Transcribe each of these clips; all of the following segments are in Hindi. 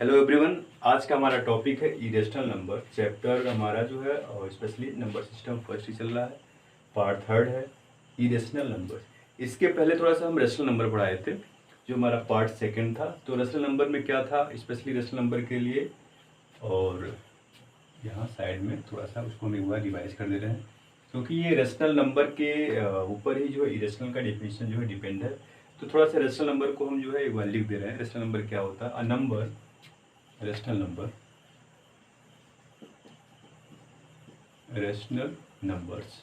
Hello everyone. आज का हमारा टॉपिक है इरेशनल नंबर। चैप्टर हमारा जो है और स्पेशली नंबर सिस्टम फर्स्ट ही चल रहा है, पार्ट थर्ड है इरेशनल नंबर। इसके पहले थोड़ा सा हम रेशनल नंबर पढ़ाए थे जो हमारा पार्ट सेकंड था। तो रेशनल नंबर में क्या था स्पेशली रेशनल नंबर के लिए, और यहाँ साइड में थोड़ा सा उसको हम एक बार रिवाइज कर दे रहे हैं क्योंकि ये रेशनल नंबर के ऊपर ही जो है इरेशनल का डेफिनेशन जो है डिपेंड है। तो थोड़ा सा रेशनल नंबर को हम जो है एक बार लिख दे रहे हैं। रेशनल नंबर क्या होता है? A number, rational number, rational numbers,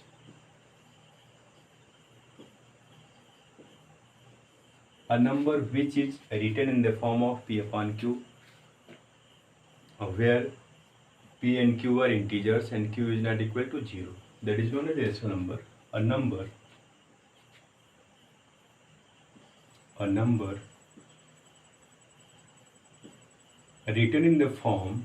a number which is written in the form of p upon q, where p and q are integers and q is not equal to 0, that is known as rational number. A number written in the form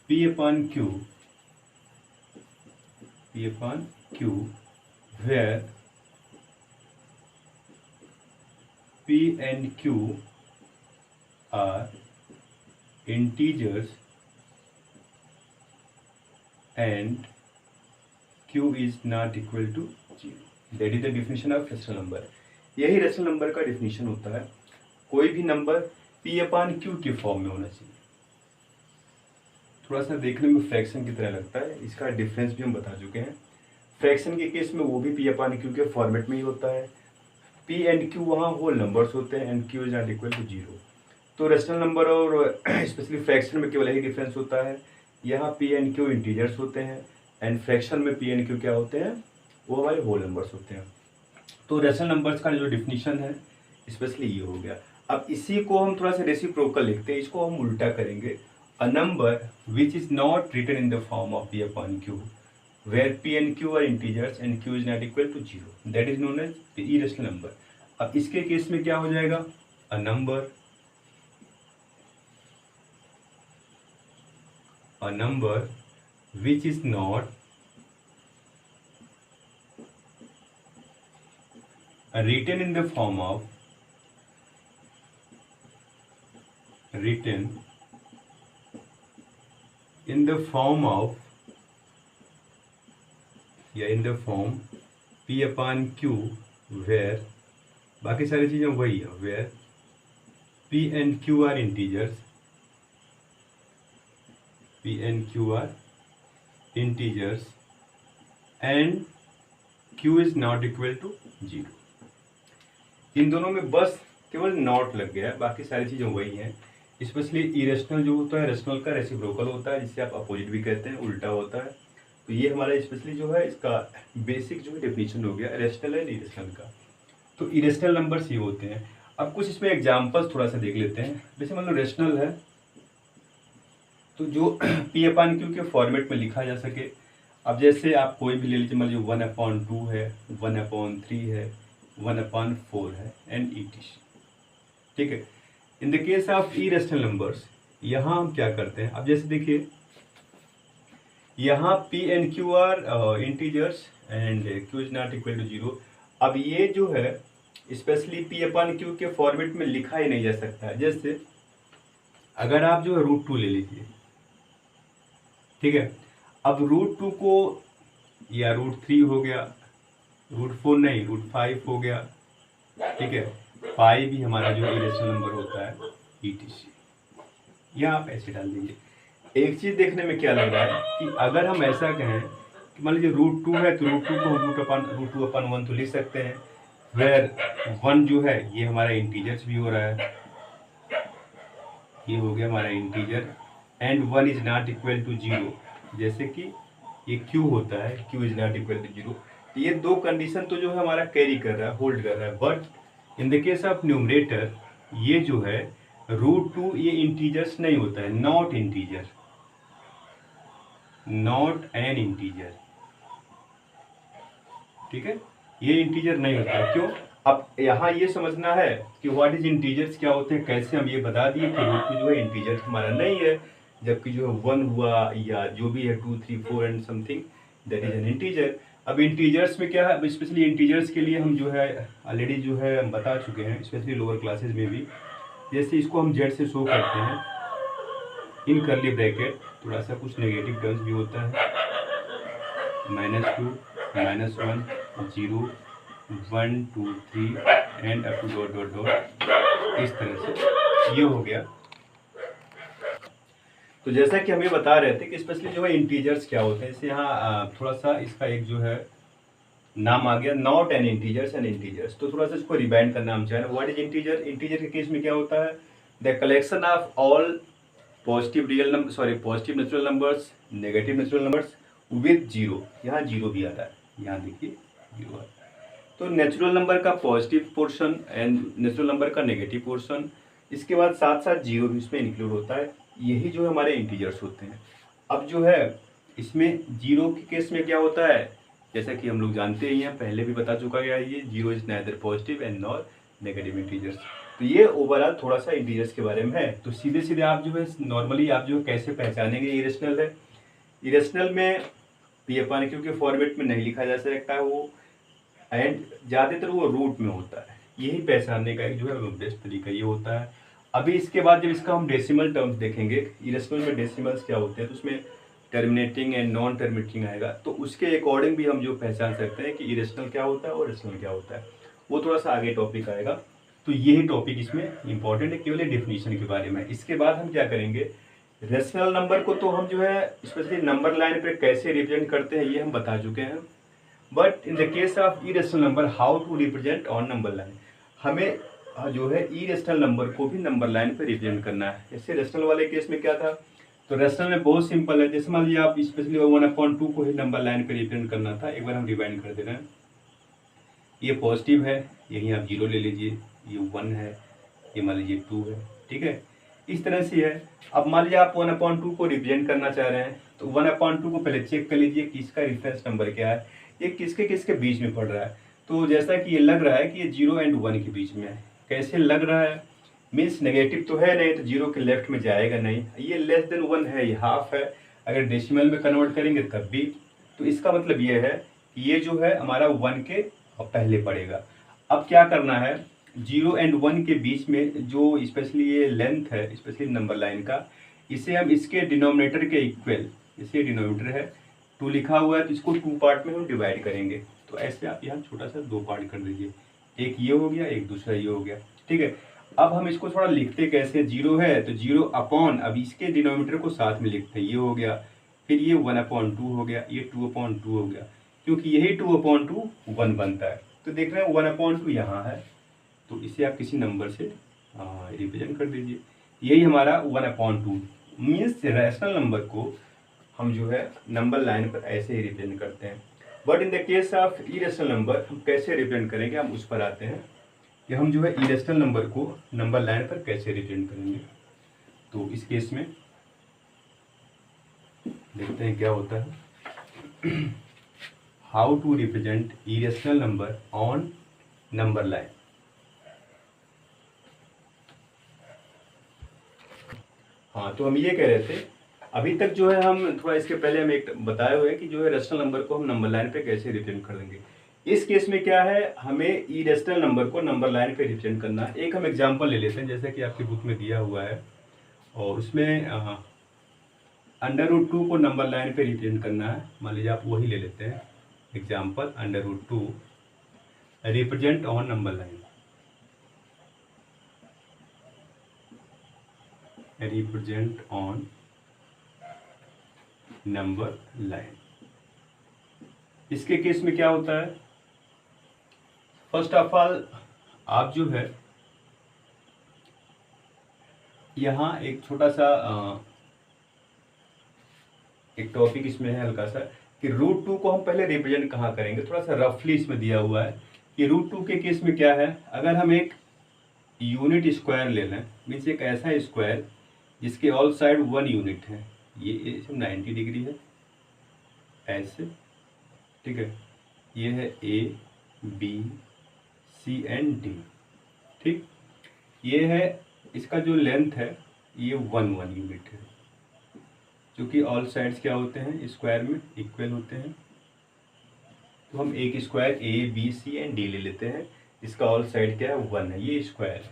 p upon q, where p and q are integers and q is not equal to 0. That is the definition of rational number. यही रेशनल नंबर का डेफिनेशन होता है। कोई भी नंबर p अपान q के फॉर्म में होना चाहिए। थोड़ा सा देखने में फ्रैक्शन की तरह लगता है, इसका डिफरेंस भी हम बता चुके हैं। फ्रैक्शन के केस में वो भी p अपान q के फॉर्मेट में ही होता है। p एंड q वहाँ होल नंबर्स होते हैं and q is not equal to 0। तो रेशनल नंबर और स्पेशली फ्रैक्शन में केवल यही डिफरेंस होता है। यहाँ p एंड q इंटीजर्स होते हैं एंड फ्रैक्शन में p एंड q क्या होते हैं? वो हमारे होल नंबर्स होते हैं। तो रेशनल नंबर्स का जो डिफिनीशन है स्पेशली ये हो गया। अब इसी को हम थोड़ा सा रेसिप्रोकल लिखते हैं, इसको हम उल्टा करेंगे। A number which is not written in the form of p upon q, where p and q are integers and q is not equal to 0, that is known as irrational number. अब इसके केस में क्या हो जाएगा? A number which is not written in the form of p upon q, where बाकी सारी चीजें वही है, where p and q are integers and q is not equal to 0। इन दोनों में बस केवल नॉट लग गया है, बाकी सारी चीज़ें वही हैं। स्पेशली इरेशनल जो होता है रेशनल का रेसिप्रोकल होता है, जिसे आप अपोजिट भी कहते हैं, उल्टा होता है। तो ये हमारा स्पेशली जो है इसका बेसिक जो है डेफिनेशन हो गया रेशनल एंड इरेशनल का। तो इरेशनल नंबर्स ये होते हैं। अब कुछ इसमें एग्जाम्पल्स थोड़ा सा देख लेते हैं। जैसे मान लो रेशनल है तो जो p अपान क्यू के फॉर्मेट में लिखा जा सके। अब जैसे आप कोई भी ले लीजिए, मान लीजिए 1/2 है, 1/3 है, 1/4 है एंड ETC, ठीक है। इन the case of irrational numbers यहाँ हम क्या करते हैं? अब जैसे देखिए यहाँ p and q are integers and q is not equal to 0। अब ये जो है स्पेशली p अपान q के फॉर्मेट में लिखा ही नहीं जा सकता है। जैसे अगर आप जो है √2 ले लीजिए, ठीक है। अब √2 को या √3 हो गया, √4 नहीं √5 हो गया, ठीक है। पाई भी हमारा जो इरेशनल नंबर होता है ETC, या आप ऐसे डाल देंगे। एक चीज देखने में क्या लग रहा है कि अगर हम ऐसा कहें कि मान लीजिए √2 है तो √2 को हम √2/1 तो लिख सकते हैं, वेयर 1 जो है ये हमारा इंटीजर्स भी हो रहा है, ये हो गया हमारा integer and 1 is not equal to 0। जैसे कि ये q होता है, q is not equal to 0। ये दो कंडीशन तो जो है हमारा कैरी कर रहा है, होल्ड कर रहा है। But in the case of numerator ये जो है √2 ये इंटीजर्स नहीं होता है, नॉट एन इंटीजर, ठीक है। ये इंटीजर नहीं होता है, क्यों? अब यहाँ ये समझना है कि व्हाट इज इंटीजर्स क्या होते हैं। कैसे? हम ये बता दिए कि √2 जो है इंटीजर हमारा नहीं है, जबकि जो है 1 हुआ या जो भी है 2, 3, 4 and something that is an integer. अब इंटीजर्स में क्या है, अब स्पेशली इंटीजर्स के लिए हम जो है ऑलरेडी जो है हम बता चुके हैं, स्पेशली लोअर क्लासेस में भी। जैसे इसको हम जेड से शो करते हैं इन करली ब्रैकेट, थोड़ा सा कुछ नेगेटिव टर्म्स भी होता है, -2 -1 0 1 2 3 and up to dot dot dot, इस तरह से ये हो गया। तो जैसा कि हम ये बता रहे थे कि स्पेशली जो है इंटीजर्स क्या होते हैं, इससे यहाँ थोड़ा सा इसका एक जो है नाम आ गया, not an integers and integers. तो थोड़ा सा इसको रिबाइंड करना हम चाह रहे हैं। What is integer? इंटीजर के केस में क्या होता है, the collection of all positive real number, sorry positive natural numbers, negative natural numbers with zero. यहाँ जीरो भी आता है, यहाँ देखिए जीरो आता है। तो नेचुरल नंबर का positive portion and natural number का नेगेटिव पोर्शन, इसके बाद साथ साथ जीरो भी इसमें इंक्लूड होता है। यही जो है हमारे इंटीजर्स होते हैं। अब जो है इसमें जीरो के केस में क्या होता है, जैसा कि हम लोग जानते ही हैं, पहले भी बता चुका गया है, ये zero is neither positive and not negative integers. तो ये ओवरऑल थोड़ा सा इंटीजर्स के बारे में है। तो सीधे सीधे आप जो है नॉर्मली आप जो है कैसे पहचानेंगे इरेशनल है। इरेशनल में पी अपन क्यू के फॉर्मेट में नहीं लिखा जा सकता है वो, एंड ज़्यादातर वो रूट में होता है। यही पहचानने का एक जो है बेस्ट तरीका ये होता है। अभी इसके बाद जब इसका हम डेसिमल टर्म्स देखेंगे, इरेशनल में डेसिमल्स क्या होते हैं, तो उसमें टर्मिनेटिंग एंड नॉन टर्मिनेटिंग आएगा, तो उसके अकॉर्डिंग भी हम जो पहचान सकते हैं कि इरेशनल क्या होता है और रेशनल क्या होता है। वो थोड़ा सा आगे टॉपिक आएगा। तो यही टॉपिक इसमें इंपॉर्टेंट है, केवल डेफिनेशन के बारे में। इसके बाद हम क्या करेंगे, रेशनल नंबर को तो हम जो है स्पेशली नंबर लाइन पे कैसे रिप्रेजेंट करते हैं ये हम बता चुके हैं। But in the case of irrational number, how to represent on number line, हमें जो है इरेशनल नंबर को भी नंबर लाइन पे रिप्रेजेंट करना है। जैसे रेशनल वाले केस में क्या था, तो रेशनल में बहुत सिंपल है। जैसे मान लीजिए आप स्पेशली 1/2 को ही नंबर लाइन पे रिप्रेजेंट करना था। एक बार हम रिवाइंड कर दे रहे हैं। ये पॉजिटिव है, यहीं आप 0 ले लीजिए, ये 1 है, ये मान लीजिए 2 है, ठीक है, इस तरह से है। अब मान लीजिए आप 1/2 को रिप्रेजेंट करना चाह रहे हैं, तो 1/2 को पहले चेक कर लीजिए कि इसका रेफरेंस नंबर क्या है, ये किसके किसके बीच में पड़ रहा है। तो जैसा कि ये लग रहा है कि ये 0 और 1 के बीच में है। कैसे लग रहा है, मीन्स नेगेटिव तो है नहीं, तो 0 के लेफ्ट में जाएगा नहीं। ये लेस देन 1 है, ये हाफ है, अगर डेसिमल में कन्वर्ट करेंगे तब भी। तो इसका मतलब ये है कि ये जो है हमारा 1 के पहले पड़ेगा। अब क्या करना है, 0 और 1 के बीच में जो स्पेशली ये लेंथ है, स्पेशली नंबर लाइन का, इसे हम इसके डिनोमिनेटर के इक्वल, इसे डिनोमिनेटर है 2 लिखा हुआ है, तो इसको 2 पार्ट में हम डिवाइड करेंगे। तो ऐसे आप यहाँ छोटा सा 2 पार्ट कर दीजिए, एक ये हो गया, एक दूसरा ये हो गया, ठीक है। अब हम इसको थोड़ा लिखते कैसे, 0 है तो 0 अपॉन, अब इसके डिनोमिनेटर को साथ में लिखते हैं, ये हो गया, फिर ये 1/2 हो गया, ये 2/2 हो गया, क्योंकि यही 2/2 1 बनता है। तो देख रहे हैं 1/2 यहाँ है, तो इसे आप किसी नंबर से रिप्रेजेंट कर दीजिए। यही हमारा 1/2 मीन्स रैशनल नंबर को हम जो है नंबर लाइन पर ऐसे ही रिप्रेजेंट करते हैं। But in the case of irrational number हम कैसे रिप्रेजेंट करेंगे, हम उस पर आते हैं कि हम जो है इरेशनल नंबर को नंबर लाइन पर कैसे रिप्रेजेंट करेंगे। तो इस केस में देखते हैं क्या होता है, how to represent irrational number on number line. हाँ, तो हम ये कह रहे थे अभी तक जो है हम थोड़ा इसके पहले हम एक बताए हुए हैं कि जो है रेशनल नंबर को हम नंबर लाइन पे कैसे रिप्रेजेंट कर देंगे। इस केस में क्या है, हमें इरेशनल नंबर को नंबर लाइन पे रिप्रेजेंट करना है। एक हम एग्जांपल ले लेते हैं, जैसे कि आपकी बुक में दिया हुआ है, और उसमें √2 को नंबर लाइन पे रिप्रेजेंट करना है। मान लीजिए आप वही ले लेते हैं example, √2 represent on number line, represent on number line. इसके केस में क्या होता है, फर्स्ट ऑफ ऑल आप जो है यहाँ एक छोटा सा एक टॉपिक इसमें है हल्का सा, कि √2 को हम पहले रिप्रेजेंट कहाँ करेंगे। थोड़ा सा रफली इसमें दिया हुआ है कि √2 के केस में क्या है, अगर हम एक यूनिट स्क्वायर ले लें, मीन्स एक ऐसा स्क्वायर जिसके ऑल साइड 1 यूनिट है, ये 90 डिग्री है ऐसे, ठीक है, ये है A B C and D, ठीक, ये है इसका जो लेंथ है ये 1 यूनिट है, क्योंकि ऑल साइड्स क्या होते हैं स्क्वायर में इक्वल होते हैं। तो हम एक square A B C and D ले लेते हैं। इसका ऑल साइड क्या है 1 है, ये स्क्वायर है,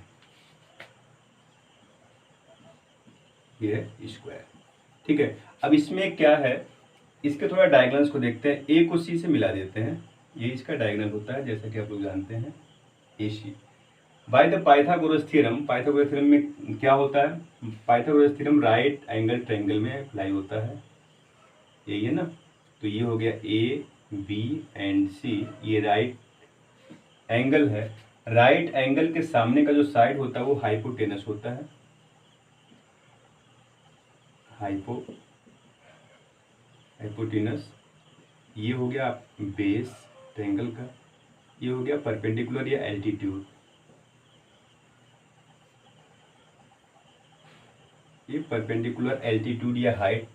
ये है स्क्वायर। ठीक है, अब इसमें क्या है, इसके थोड़ा डायगोनल्स को देखते हैं। ए को सी से मिला देते हैं, ये इसका डायगोनल होता है जैसा कि आप लोग जानते हैं A C. By the Pythagoras theorem, Pythagoras theorem में क्या होता है, Pythagoras theorem right angle triangle में अप्लाई होता है, यही है ना। तो ये हो गया ए बी एंड सी, ये राइट एंगल है। राइट एंगल के सामने का जो साइड होता है वो हाइपोटेनस होता है, हाइपोटेनस। ये हो गया बेस ट्रायंगल का, ये हो गया परपेंडिकुलर या एल्टीट्यूड, ये परपेंडिकुलर एल्टीट्यूड या हाइट,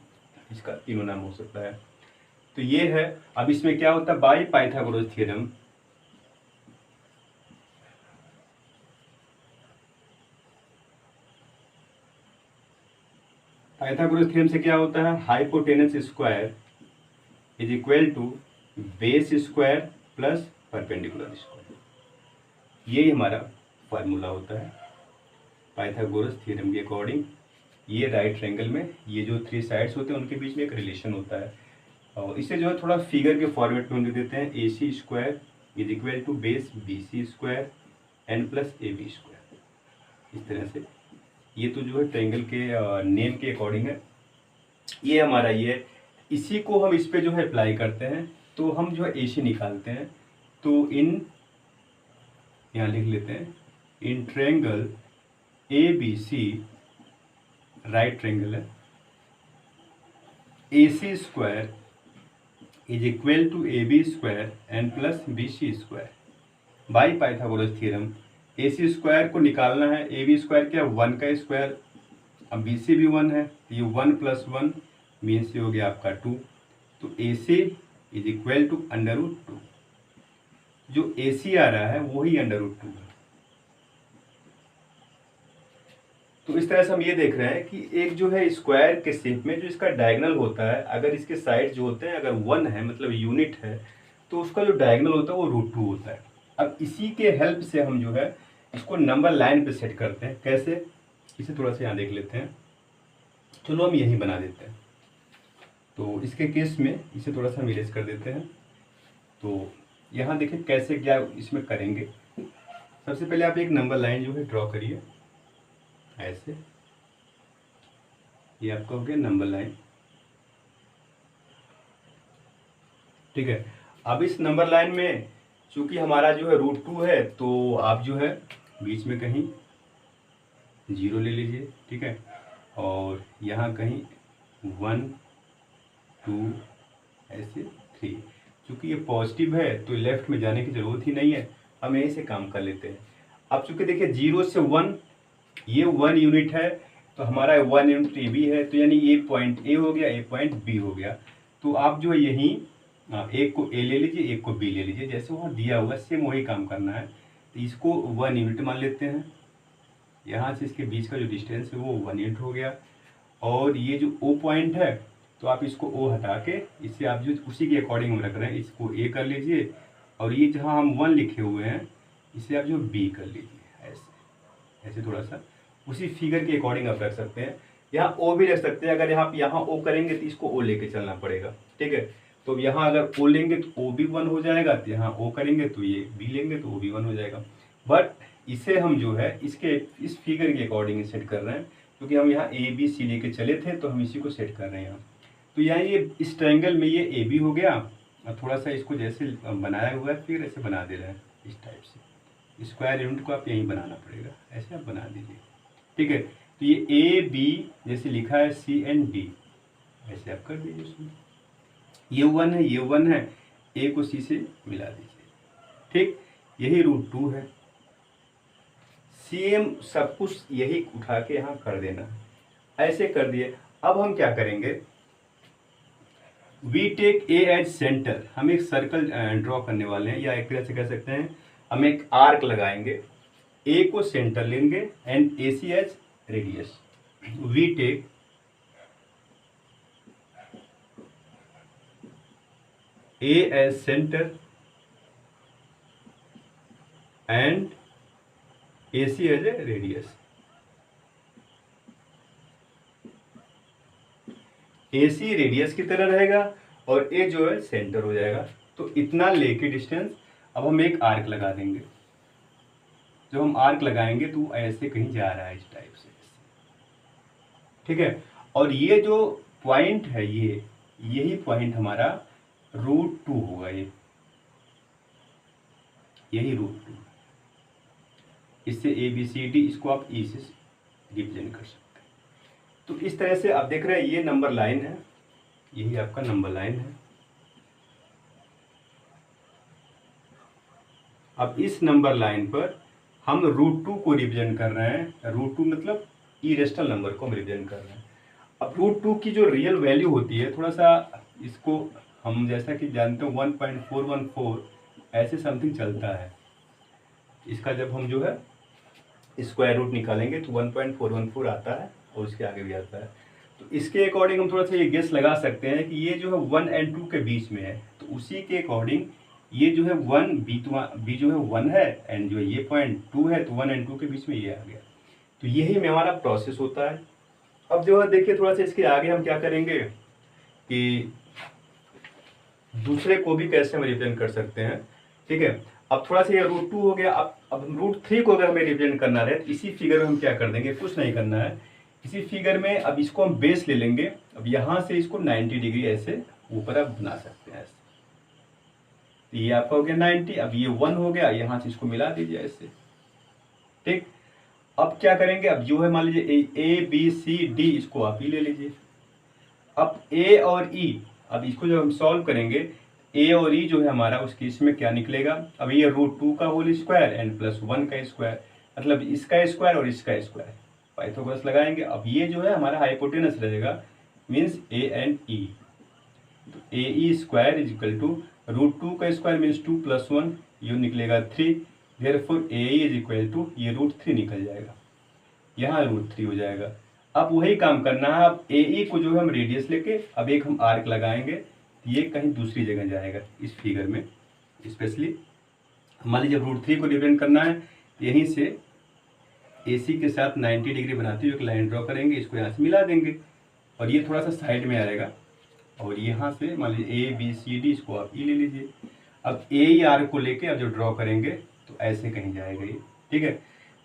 इसका तीनों नाम हो सकता है। तो ये है। अब इसमें क्या होता है, by Pythagoras theorem, Pythagoras theorem से क्या होता है, hypotenuse square is equal to base square plus perpendicular square. ये हमारा फार्मूला होता है पाइथागोरस थ्योरम के अकॉर्डिंग। ये राइट ट्रायंगल में ये जो 3 साइड्स होते हैं उनके बीच में एक रिलेशन होता है। और इसे जो है थोड़ा फिगर के फॉर्मेट में हम देते हैं, A C square is equal to base B C square and plus A B square. इस तरह से ये तो जो है ट्रायंगल के नेम के अकॉर्डिंग है। ये हमारा ये, इसी को हम इस पे जो है अप्लाई करते हैं तो हम जो है ए सी निकालते हैं। तो इन, यहाँ लिख लेते हैं, in triangle A B C, right triangle है, A C square is equal to A B square and plus B C square. By Pythagoras theorem A C square को निकालना है, ए बी स्क्वायर क्या 1 का स्क्वायर, अब बी सी भी 1 है, ये 1 प्लस 1 मीन्स ये हो गया आपका 2। तो ए सी इज इक्वल टू √2, जो ए सी आ रहा है वही √2 है। तो इस तरह से हम ये देख रहे हैं कि एक जो है स्क्वायर के शेप में जो इसका डायगोनल होता है, अगर इसके साइड जो होते हैं अगर 1 है मतलब यूनिट है, तो उसका जो डायगोनल होता है वो √2 होता है। अब इसी के हेल्प से हम जो है इसको नंबर लाइन पे सेट करते हैं। कैसे, इसे थोड़ा सा यहाँ देख लेते हैं। चलो हम यही बना देते हैं। तो इसके केस में इसे थोड़ा सा हम इरेज कर देते हैं। तो यहाँ देखें कैसे क्या इसमें करेंगे। सबसे पहले आप एक नंबर लाइन जो है ड्रॉ करिए ऐसे, ये आपका हो गया नंबर लाइन। ठीक है, अब इस नंबर लाइन में चूंकि हमारा जो है √2 है, तो आप जो है बीच में कहीं 0 ले लीजिए। ठीक है, और यहाँ कहीं 1 2 ऐसे 3। चूंकि ये पॉजिटिव है तो लेफ्ट में जाने की जरूरत ही नहीं है, हम यहीं से काम कर लेते हैं। अब चूंकि देखिए 0 से 1, ये 1 यूनिट है, तो हमारा 1 यूनिट ए बी है, तो यानी ये पॉइंट ए हो गया, ए पॉइंट बी हो गया। तो आप जो है यहीं एक को ए ले लीजिए, एक को बी ले लीजिए, जैसे वहाँ दिया हुआ सेम वही काम करना है। तो इसको 1 यूनिट मान लेते हैं, यहाँ से इसके बीच का जो डिस्टेंस है वो 1 यूनिट हो गया। और ये जो ओ पॉइंट है, तो आप इसको ओ हटा के इससे आप जो उसी के अकॉर्डिंग हम रख रहे हैं, इसको ए कर लीजिए, और ये जहाँ हम 1 लिखे हुए हैं इसे आप जो बी कर लीजिए। ऐसे ऐसे थोड़ा सा उसी फिगर के अकॉर्डिंग आप रख सकते हैं। यहाँ ओ भी रख सकते हैं, अगर आप यहाँ ओ करेंगे तो इसको ओ लेके चलना पड़ेगा। ठीक है, तो यहाँ अगर ओ लेंगे तो ओ भी 1 हो जाएगा, तो यहाँ ओ करेंगे तो ये बी लेंगे तो ओ भी 1 हो जाएगा। बट इसे हम जो है इसके इस फिगर के अकॉर्डिंग सेट कर रहे हैं, क्योंकि हम यहाँ ए बी सी लेके चले थे तो हम इसी को सेट कर रहे हैं यहाँ। तो यहाँ ये इस ट्रायंगल में ये ए बी हो गया, और थोड़ा सा इसको जैसे बनाया हुआ है फिर ऐसे बना दे रहे हैं इस टाइप से। स्क्वायर यूनिट को आप यहीं बनाना पड़ेगा, ऐसे आप बना दीजिए। ठीक है, तो ये ए बी जैसे लिखा है सी एंड डी, ऐसे आप कर दीजिए। उसमें ये 1 है, ये 1 है, ए को सी से मिला दीजिए। ठीक, यही √2 है। सेम सब कुछ यही उठा के यहाँ कर देना, ऐसे कर दिए। अब हम क्या करेंगे, we take A as centre, हम एक सर्कल ड्रॉ करने वाले हैं, या एक तरह से कह सकते हैं हम एक आर्क लगाएंगे। ए को सेंटर लेंगे and A C as radius. We take A as centre and AC as a radius. AC radius की तरह रहेगा और A जो है सेंटर हो जाएगा। तो इतना लेके डिस्टेंस, अब हम एक आर्क लगा देंगे। जब हम आर्क लगाएंगे तो ऐसे कहीं जा रहा है इस टाइप से, ठीक है। और ये जो पॉइंट है, यही पॉइंट हमारा √2 होगा। यही √2। इससे ABCD, इसको आप E से रिप्रेजेंट कर सकते हैं। तो इस तरह से आप देख रहे हैं, ये नंबर लाइन है, यही आपका नंबर लाइन है। अब इस नंबर लाइन पर हम √2 को रिप्रेजेंट कर रहे हैं। √2 मतलब इरेशनल नंबर को हम रिप्रेजेंट कर रहे हैं। अब √2 की जो रियल वैल्यू होती है, थोड़ा सा इसको हम जैसा कि जानते हो 1.414 ऐसे समथिंग चलता है। इसका जब हम जो है स्क्वायर रूट निकालेंगे तो 1.414 आता है और उसके आगे भी आता है। तो इसके अकॉर्डिंग हम थोड़ा सा ये गेस लगा सकते हैं कि ये जो है 1 और 2 के बीच में है। तो उसी के अकॉर्डिंग ये जो है 1 बी जो है 1 है एंड जो ये पॉइंट 2 है, तो 1 और 2 के बीच में ये आ गया। तो यही में हमारा प्रोसेस होता है। अब जो है देखिए, थोड़ा सा इसके आगे हम क्या करेंगे कि दूसरे को भी कैसे हम रिप्रेजेंट कर सकते हैं, ठीक है। अब थोड़ा सा ये √2 हो गया। अब √3 को अगर हमें रिप्रेजेंट करना रहे तो इसी फिगर में हम क्या कर देंगे, कुछ नहीं करना है। इसी फिगर में अब इसको हम बेस ले लेंगे। अब यहाँ से इसको 90 डिग्री ऐसे ऊपर आप बना सकते हैं ऐसे। तो ये आपका हो गया 90। अब ये 1 हो गया, यहाँ से इसको मिला दीजिए ऐसे, ठीक। अब क्या करेंगे, अब जो है मान लीजिए ABCD, इसको आप ही ले लीजिए। अब A और E, अब इसको जब हम सॉल्व करेंगे, A और E जो है हमारा, उसकी इसमें क्या निकलेगा, अब ये √2 का होल स्क्वायर एंड +1 का स्क्वायर, मतलब इसका स्क्वायर और इसका स्क्वायर, पाइथागोरस लगाएंगे। अब ये जो है हमारा हाइपोटेनस रहेगा, मीन्स A एंड E। तो AE square is equal to √2 का स्क्वायर मीन्स 2 + 1, ये निकलेगा 3। Therefore AE is equal to ये √3 निकल जाएगा, यहाँ √3 हो जाएगा। अब वही काम करना है। अब AE को जो है हम रेडियस लेके अब एक हम आर्क लगाएंगे, ये कहीं दूसरी जगह जाएगा इस फिगर में। स्पेशली मान लीजिए √3 को रिप्रेजेंट करना है, यहीं से AC के साथ 90 डिग्री बनाते हुए एक लाइन ड्रॉ करेंगे, इसको यहाँ से मिला देंगे और ये थोड़ा सा साइड में आएगा। और यहाँ से मान लीजिए ABCD, इसको आप E ले लीजिए। अब AER को लेके अब जो ड्रॉ करेंगे तो ऐसे कहीं जाएगा ये, ठीक है।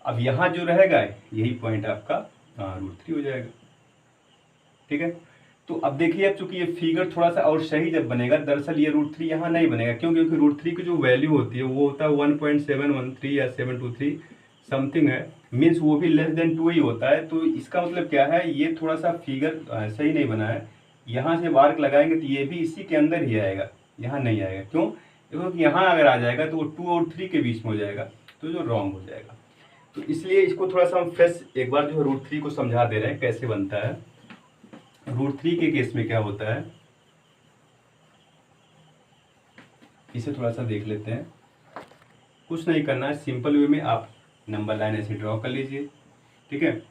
अब यहाँ जो रहेगा यही पॉइंट आपका √3 हो जाएगा, ठीक है। तो अब देखिए, अब चूंकि ये फिगर थोड़ा सा और सही जब बनेगा, दरअसल ये √3 यहाँ नहीं बनेगा। क्यों? क्योंकि √3 की जो वैल्यू होती है वो होता है 1.713 या 723 समथिंग है, मीन्स वो भी लेस देन 2 ही होता है। तो इसका मतलब क्या है, ये थोड़ा सा फिगर सही नहीं बना है। यहाँ से मार्क लगाएंगे तो ये भी इसी के अंदर ही आएगा, यहाँ नहीं आएगा। क्यों? क्योंकि यहाँ अगर आ जाएगा तो वो 2 और 3 के बीच में हो जाएगा, तो जो रॉन्ग हो जाएगा। तो इसलिए इसको थोड़ा सा हम फ्रेश एक बार जो है √3 को समझा दे रहे हैं कैसे बनता है। √3 के केस में क्या होता है, इसे थोड़ा सा देख लेते हैं। कुछ नहीं करना है, सिंपल वे में आप नंबर लाइन ऐसे ड्रॉ कर लीजिए, ठीक है।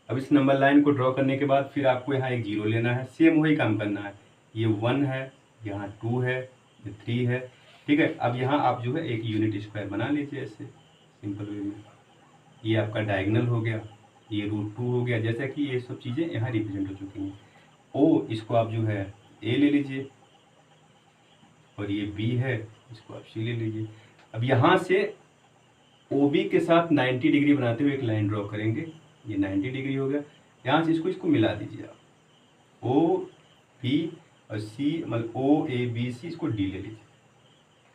अब इस नंबर लाइन को ड्रॉ करने के बाद फिर आपको यहाँ एक 0 लेना है, सेम वही काम करना है। ये 1 है, यहाँ 2 है, ये 3 है, ठीक है। अब यहाँ आप जो है एक यूनिट स्क्वायर बना लीजिए ऐसे सिंपल वे में। ये आपका डायगोनल हो गया, ये √2 हो गया, जैसा कि ये सब चीज़ें यहाँ रिप्रेजेंट हो चुकी हैं। O, इसको आप जो है A ले लीजिए और ये B है, इसको आप C ले लीजिए। अब यहाँ से OB के साथ 90 डिग्री बनाते हुए एक लाइन ड्रॉ करेंगे, ये 90 डिग्री हो गया। यहाँ से इसको मिला दीजिए आप, OB और C, मतलब OABC, इसको D ले लीजिए,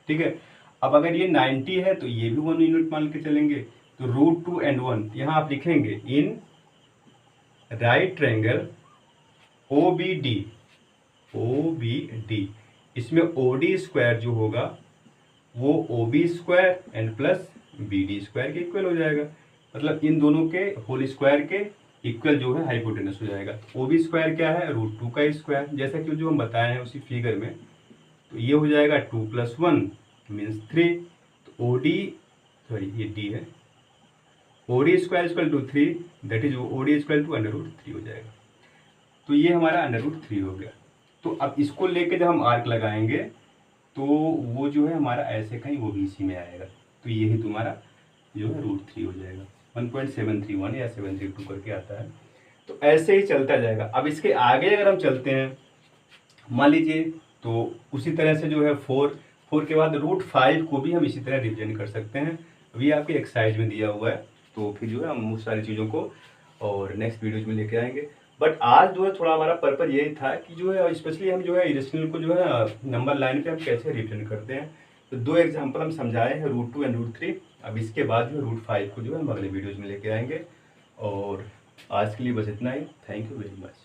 ठीक है। अब अगर ये 90 है तो ये भी 1 यूनिट मान के चलेंगे, तो √2 and 1 यहाँ आप लिखेंगे इन राइट ट्रायंगल OBD, इसमें OD स्क्वायर जो होगा वो OB square and plus BD square के इक्वल हो जाएगा। मतलब इन दोनों के होल स्क्वायर के इक्वल जो है हाइपोटेनस हो जाएगा। OB स्क्वायर क्या है, √2 का स्क्वायर, जैसा कि जो हम बताए हैं उसी फिगर में। तो ये हो जाएगा 2 + 1 मीन्स 3। तो OD, सॉरी ये D है, OD square equal to 3, that is OD equal to √3 हो जाएगा। तो ये हमारा √3 हो गया। तो अब इसको लेके जब हम आर्क लगाएंगे तो वो जो है हमारा ऐसे कहीं OBC में आएगा। तो यही तुम्हारा जो है √3 हो जाएगा, 1.731 या 732 करके आता है। तो ऐसे ही चलता जाएगा। अब इसके आगे अगर हम चलते हैं मान लीजिए, तो उसी तरह से जो है 4 के बाद √5 को भी हम इसी तरह रिप्रेजेंट कर सकते हैं। अभी आपके एक्सरसाइज में दिया हुआ है, तो फिर जो है हम उस सारी चीज़ों को और नेक्स्ट वीडियोज में लेके आएंगे। बट आज जो है थोड़ा हमारा पर्पज यही था कि जो है स्पेशली हम जो है इरेशनल को जो है नंबर लाइन पे हम कैसे रिप्रेजेंट करते हैं। तो 2 एग्जांपल हम समझाए हैं, √2 एंड √3। अब इसके बाद जो है √5 को जो है हम अगले वीडियोज में लेके आएंगे। और आज के लिए बस इतना ही। Thank you very much.